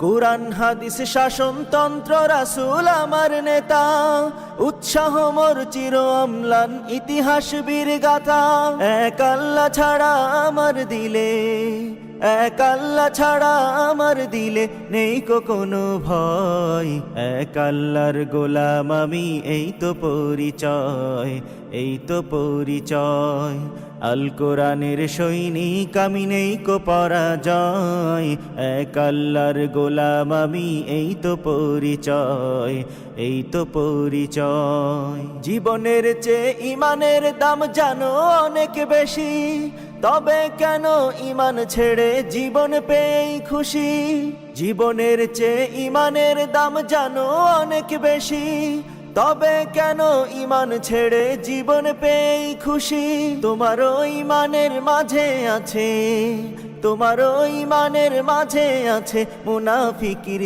কুরআন হাদিস শাসনতন্ত্র রাসূল আমার নেতা, উৎসাহ মোর চির অম্লান ইতিহাস বীর গাথা। এক আল্লাহ ছাড়া আমার দিলে, এক আল্লাহ ছাড়া আমার দিলে নেই কোনো ভয়। এক আল্লাহর গোলাম আমি, এই তো পরিচয়, এই তো পরিচয়। আল কোরআনের সৈনিক আমি, নেই কো পরাজয়। এক আল্লাহর গোলাম আমি, এই তো পরিচয়, এই তো পরিচয়। জীবনের চেয়ে ইমানের দাম জানো অনেক বেশি, তবে কেন ইমান ছেড়ে জীবন পেয়েই খুশি। জীবনের চেয়ে ইমানের দাম জানো অনেক বেশি, তবে কেন ইমান ছেড়ে জীবন পেয়েই খুশি। তোমারও ইমানের মাঝে আছে, তোমারও ইমানের মাঝে আছে মুনাফিকির